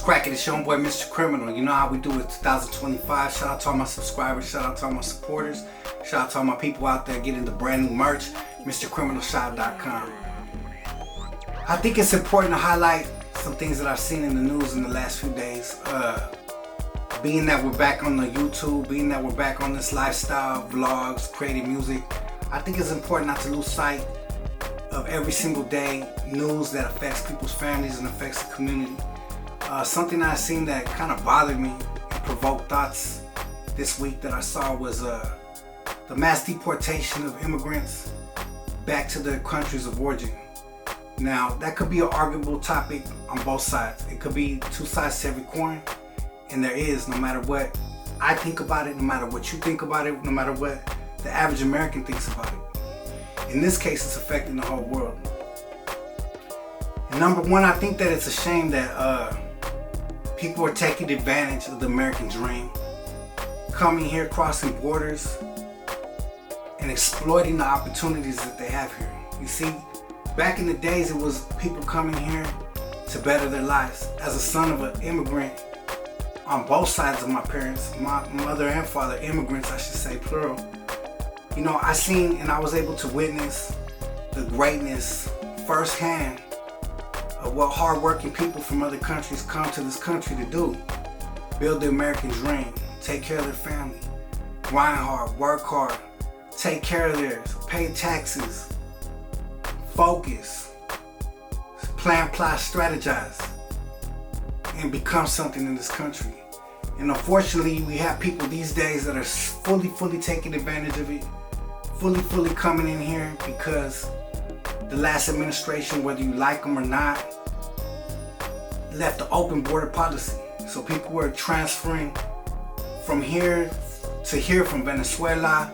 cracking? It's your own boy, Mr. Criminal. You know how we do it, 2025. Shout out to all my subscribers. Shout out to all my supporters. Shout out to all my people out there getting the brand new merch, mrcriminalshop.com. I think it's important to highlight some things that I've seen in the news in the last few days. Being that we're back on the YouTube, being that we're back on this lifestyle, vlogs, creating music, I think it's important not to lose sight of every single day news that affects people's families and affects the community. Something that I seen that kind of bothered me and provoked thoughts this week that I saw was the mass deportation of immigrants back to their countries of origin. Now, that could be an arguable topic on both sides. It could be two sides to every coin, and there is, no matter what I think about it, no matter what you think about it, no matter what the average American thinks about it. In this case, it's affecting the whole world. And number one, I think that it's a shame that people are taking advantage of the American dream, coming here, crossing borders, and exploiting the opportunities that they have here. You see, back in the days, it was people coming here to better their lives. As a son of an immigrant, on both sides of my parents, my mother and father, immigrants, I should say, plural. You know, I seen and I was able to witness the greatness firsthand of what hardworking people from other countries come to this country to do. Build the American dream, take care of their family, grind hard, work hard, take care of theirs, pay taxes, focus, plan, plot, strategize, and become something in this country. And unfortunately, we have people these days that are fully taking advantage of it, fully coming in here because the last administration, whether you like them or not, left the open border policy. So people were transferring from here to here, from Venezuela,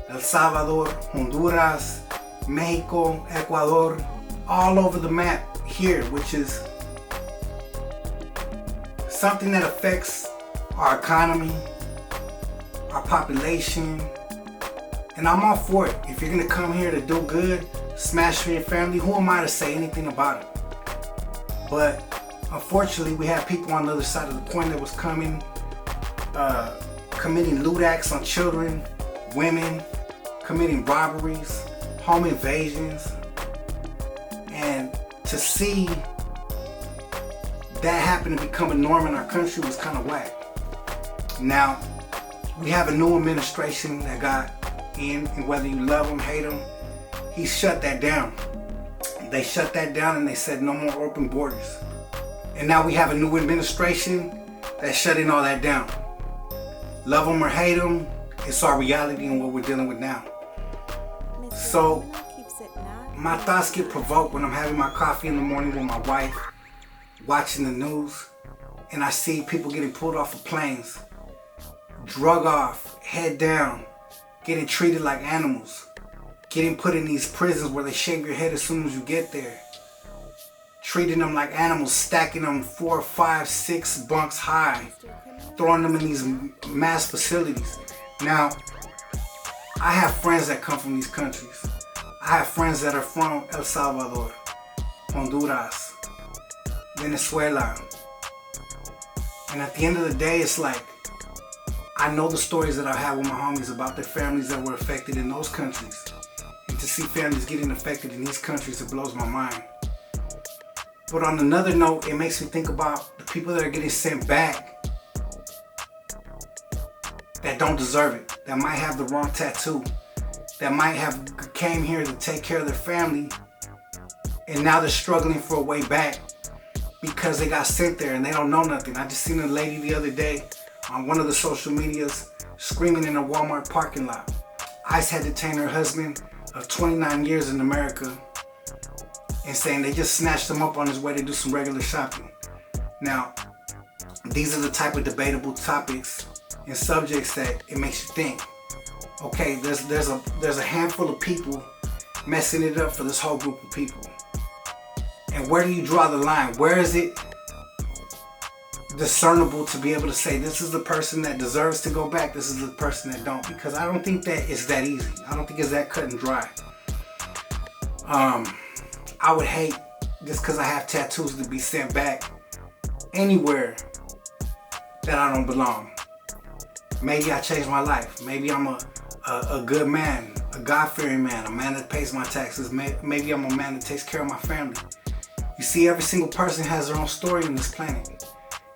El Salvador, Honduras, Mexico, Ecuador, all over the map here, which is something that affects our economy, our population, and I'm all for it. If you're gonna come here to do good, smash for your family, who am I to say anything about it? But unfortunately, we have people on the other side of the coin that was coming, committing lewd acts on children, women, committing robberies, home invasions, and to see that happen to become a norm in our country was kind of whack. Now, we have a new administration that got in, and whether you love him, hate him, he shut that down. They shut that down and they said no more open borders. And now we have a new administration that's shutting all that down. Love them or hate them, it's our reality and what we're dealing with now. So, my thoughts get provoked when I'm having my coffee in the morning with my wife, watching the news, and I see people getting pulled off of planes, drug off, head down, getting treated like animals, getting put in these prisons where they shave your head as soon as you get there, treating them like animals, stacking them 4, 5, 6 bunks high, throwing them in these mass facilities. Now, I have friends that come from these countries. I have friends that are from El Salvador, Honduras, Venezuela. And at the end of the day, it's like, I know the stories that I've had with my homies about their families that were affected in those countries. And to see families getting affected in these countries, it blows my mind. But on another note, it makes me think about the people that are getting sent back that don't deserve it, that might have the wrong tattoo, that might have came here to take care of their family, and now they're struggling for a way back because they got sent there and they don't know nothing. I just seen a lady the other day on one of the social medias screaming in a Walmart parking lot. ICE had detained her husband of 29 years in America and saying they just snatched him up on his way to do some regular shopping. Now, these are the type of debatable topics and subjects that it makes you think, okay, there's a handful of people messing it up for this whole group of people. And where do you draw the line? Where is it discernible to be able to say this is the person that deserves to go back, this is the person that don't? Because I don't think that it's that easy. I don't think it's that cut and dry. I would hate just because I have tattoos to be sent back anywhere that I don't belong. Maybe I changed my life. Maybe I'm a good man, a God-fearing man, a man that pays my taxes. Maybe I'm a man that takes care of my family. You see, every single person has their own story on this planet.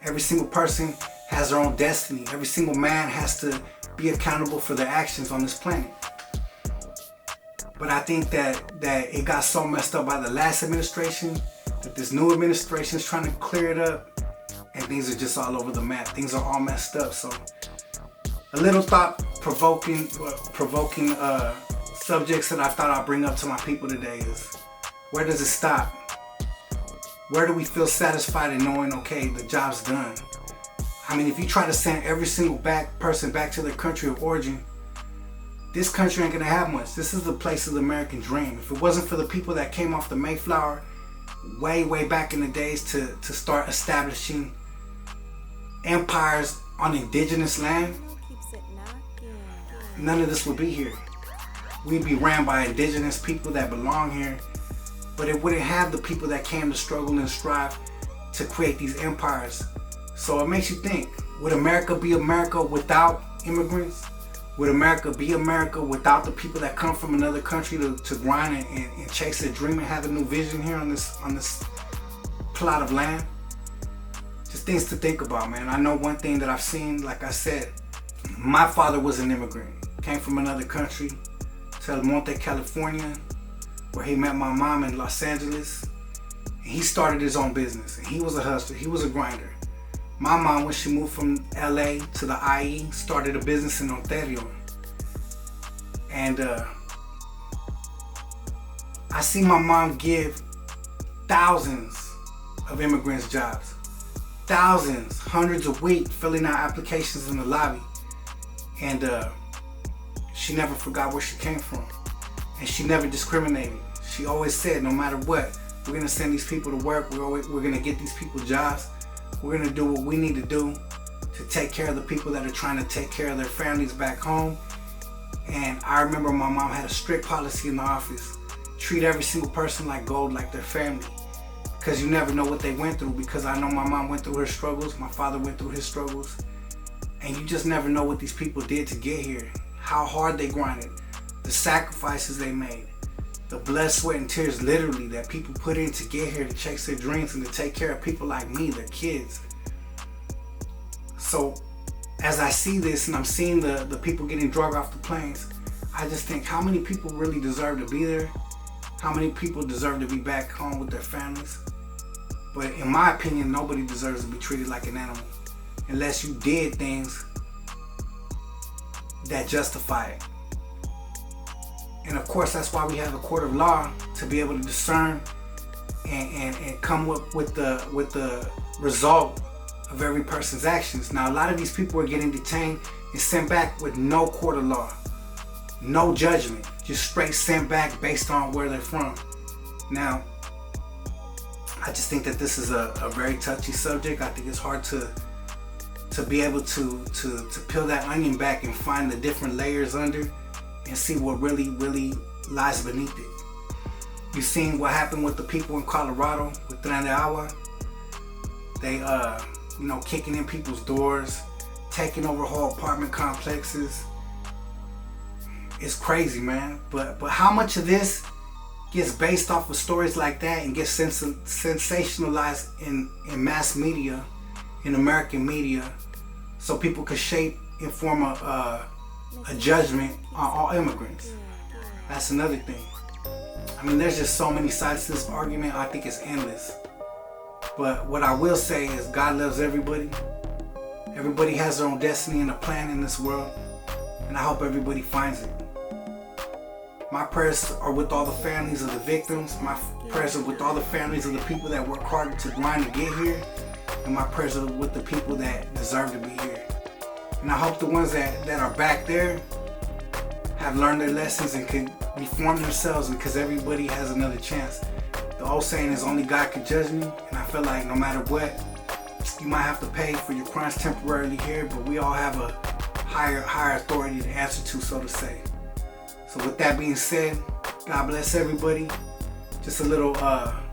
Every single person has their own destiny. Every single man has to be accountable for their actions on this planet. But I think that it got so messed up by the last administration that this new administration is trying to clear it up, and things are just all over the map. Things are all messed up. So a little thought-provoking subjects that I thought I'd bring up to my people today is, where does it stop? Where do we feel satisfied in knowing, okay, the job's done? I mean, if you try to send every single person back to their country of origin, this country ain't gonna have much. This is the place of the American dream. If it wasn't for the people that came off the Mayflower way back in the days to start establishing empires on indigenous land, none of this would be here. We'd be ran by indigenous people that belong here, but it wouldn't have the people that came to struggle and strive to create these empires. So it makes you think, would America be America without immigrants? Would America be America without the people that come from another country to grind and chase their dream and have a new vision here on this plot of land? Just things to think about, man. I know one thing that I've seen, like I said, my father was an immigrant. Came from another country to El Monte, California, where he met my mom in Los Angeles. And he started his own business, and he was a hustler. He was a grinder. My mom, when she moved from LA to the IE, started a business in Ontario. And I see my mom give thousands of immigrants jobs. Thousands, hundreds a week, filling out applications in the lobby. And she never forgot where she came from. And she never discriminated. She always said, no matter what, we're gonna send these people to work. We're gonna get these people jobs. We're gonna do what we need to do to take care of the people that are trying to take care of their families back home. And I remember my mom had a strict policy in the office. Treat every single person like gold, like their family. Because you never know what they went through, because I know my mom went through her struggles, my father went through his struggles. And you just never know what these people did to get here. How hard they grinded, the sacrifices they made, the blood, sweat, and tears literally that people put in to get here to chase their dreams and to take care of people like me, their kids. So as I see this and I'm seeing the people getting drugged off the planes, I just think, how many people really deserve to be there? How many people deserve to be back home with their families? But in my opinion, nobody deserves to be treated like an animal unless you did things that justify it. And of course, that's why we have a court of law, to be able to discern and come with the result of every person's actions. Now, a lot of these people are getting detained and sent back with no court of law, no judgment, just straight sent back based on where they're from. Now, I just think that this is a very touchy subject. I think it's hard to be able to peel that onion back and find the different layers under and see what really lies beneath it. You've seen what happened with the people in Colorado with Tren de Agua. They kicking in people's doors, taking over whole apartment complexes. It's crazy, man. But how much of this gets based off of stories like that and gets sensationalized in mass media, in American media, so people could shape and form a judgment on all immigrants? That's another thing. I mean, there's just so many sides to this argument. I think it's endless. But what I will say is, God loves everybody. Everybody has their own destiny and a plan in this world, and I hope everybody finds it. My prayers are with all the families of the victims. My prayers are with all the families of the people that work hard to grind to get here. And my prayers are with the people that deserve to be here. And I hope the ones that are back there have learned their lessons and can reform themselves, because everybody has another chance. The old saying is, only God can judge me. And I feel like no matter what, you might have to pay for your crimes temporarily here, but we all have a higher authority to answer to, so to say. So with that being said, God bless everybody. Just a little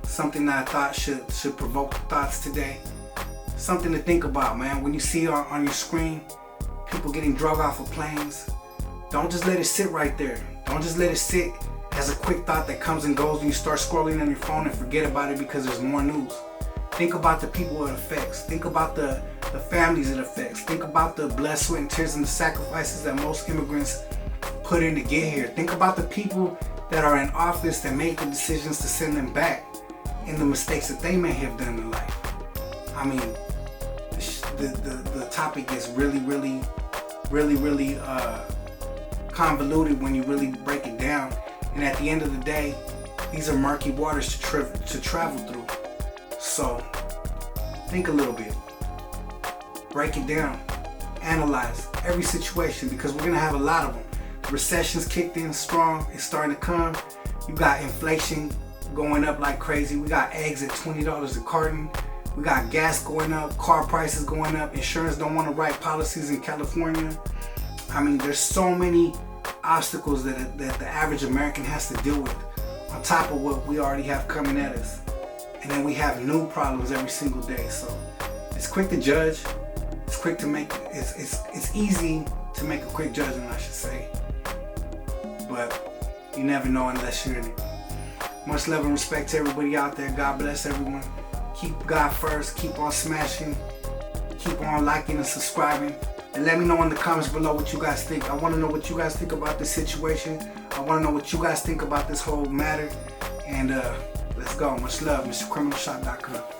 something that I thought should provoke thoughts today. something to think about, man. When you see on your screen people getting drug off of planes, don't just let it sit right there. Don't just let it sit as a quick thought that comes and goes and you start scrolling on your phone and forget about it because there's more news. Think about the people it affects. Think about the families it affects. Think about the blood, sweat, and tears and the sacrifices that most immigrants put in to get here. Think about the people that are in office that make the decisions to send them back and the mistakes that they may have done in life. I mean, the topic is really convoluted when you really break it down. And at the end of the day, these are murky waters to travel through. So think a little bit, break it down, analyze every situation, because we're gonna have a lot of them. Recession's kicked in strong, it's starting to come. You got inflation going up like crazy. We got eggs at $20 a carton. We got gas going up, car prices going up. Insurance don't want to write policies in California. I mean, there's so many obstacles that the average American has to deal with on top of what we already have coming at us. And then we have new problems every single day. So it's quick to judge. It's quick to make, it's easy to make a quick judgment, I should say. But you never know unless you're in it. Much love and respect to everybody out there. God bless everyone. Keep God first. Keep on smashing. Keep on liking and subscribing. And let me know in the comments below what you guys think. I want to know what you guys think about this situation. I want to know what you guys think about this whole matter. And let's go. Much love. mrcriminal.com.